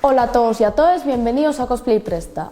Hola a todos y a todas, bienvenidos a Cosplay Presta.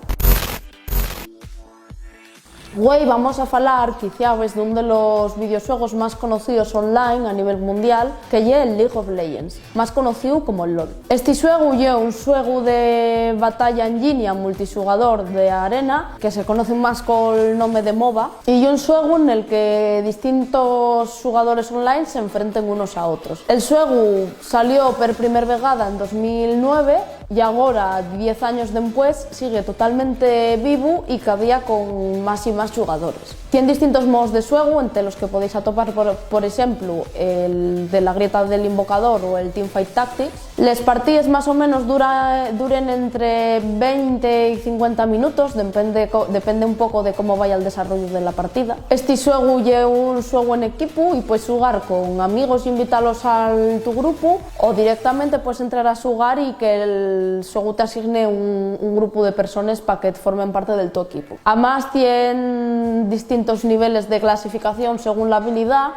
Hoy vamos a falar, quizás, de un de los videojuegos más conocidos online a nivel mundial, que es el League of Legends, más conocido como el LoL. Este juego es un juego de batalla en línea multijugador de arena, que se conoce más con el nombre de MOBA, y es un juego en el que distintos jugadores online se enfrenten unos a otros. El juego salió por primera vegada en 2009 y ahora, 10 años después, sigue totalmente vivo y cada día con más y más jugadores. Tiene distintos modos de juego, entre los que podéis atopar, por ejemplo, el de la grieta del invocador o el Teamfight Tactics. Las partidas más o menos duren entre 20 y 50 minutos, depende un poco de cómo vaya el desarrollo de la partida. Este juego es un juego en equipo y puedes jugar con amigos y invitarlos a tu grupo, o directamente puedes entrar a jugar y que el juego te asigne un grupo de personas para que formen parte del tu equipo. Además, tiene distintos niveles de clasificación según la habilidad,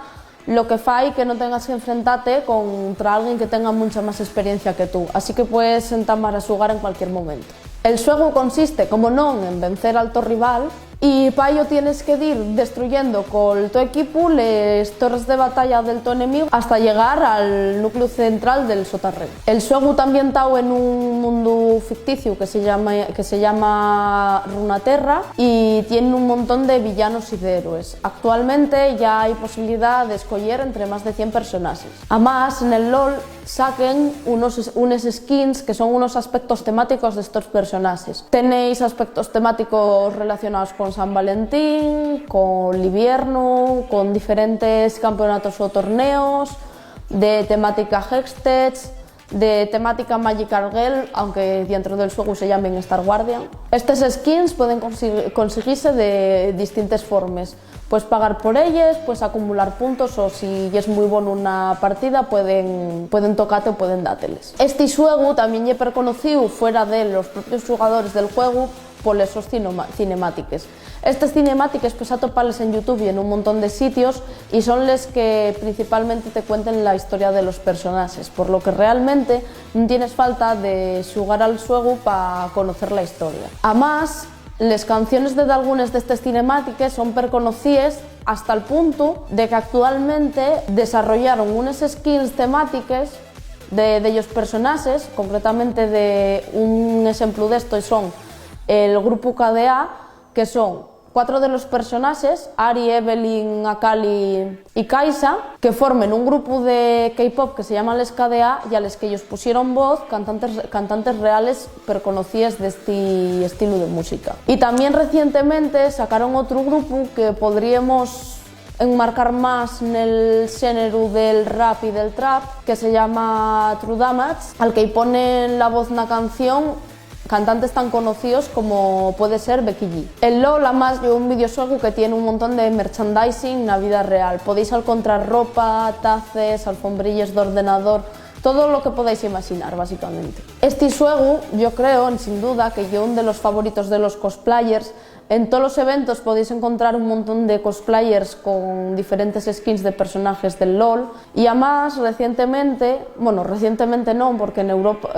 lo que hace que no tengas que enfrentarte contra alguien que tenga mucha más experiencia que tú, así que puedes entamar a jugar en cualquier momento. El juego consiste, como no, en vencer al tu rival, y para ello tienes que ir destruyendo con tu equipo las torres de batalla del tu enemigo hasta llegar al núcleo central del soterreno. El juego también está en un mundo ficticio que se llama Runeterra y tiene un montón de villanos y de héroes. Actualmente ya hay posibilidad de escoger entre más de 100 personajes. Además, en el LoL saquen unos skins que son unos aspectos temáticos de estos personajes. Tenéis aspectos temáticos relacionados con San Valentín, con el invierno, con diferentes campeonatos o torneos, de temática Hextech, de temática Magical Girl, aunque dentro del juego se llamen Star Guardian. Estas skins pueden conseguirse de distintas formas. Puedes pagar por ellas, puedes acumular puntos, o si es muy bueno una partida pueden tocarte o pueden dáteles. Este juego también es conocido fuera de los propios jugadores del juego por esos cinemáticas. Estas cinemáticas pues atoparlas en YouTube y en un montón de sitios y son las que principalmente te cuenten la historia de los personajes, por lo que realmente no tienes falta de jugar al juego para conocer la historia. Además, las canciones de algunas de estas cinemáticas son conocidas hasta el punto de que actualmente desarrollaron unas skins temáticas de ellos personajes, concretamente de un ejemplo de esto son el grupo KDA, que son 4 de los personajes, Ari, Evelyn, Akali y Kaisa, que formen un grupo de K-pop que se llama les KDA y a los que ellos pusieron voz cantantes reales pero conocidas de este estilo de música. Y también recientemente sacaron otro grupo que podríamos enmarcar más en el género del rap y del trap, que se llama True Damage, al que ponen la voz en la canción cantantes tan conocidos como puede ser Becky G. El LoL además es un videojuego que tiene un montón de merchandising en la vida real. Podéis encontrar ropa, tazas, alfombrillas de ordenador, todo lo que podáis imaginar, básicamente. Este juego, yo creo, sin duda, que es uno de los favoritos de los cosplayers. En todos los eventos podéis encontrar un montón de cosplayers con diferentes skins de personajes del LoL y además recientemente no, porque en Europa,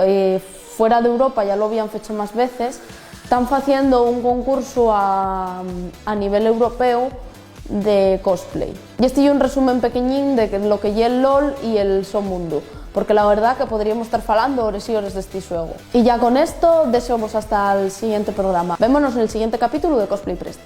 fuera de Europa ya lo habían hecho más veces, están haciendo un concurso a nivel europeo de cosplay. Y este es un resumen pequeñín de lo que es el LoL y el so mundo, porque la verdad que podríamos estar falando horas y horas de este juego. Y ya con esto, deseamos hasta el siguiente programa. Vémonos en el siguiente capítulo de Cosplay Presta.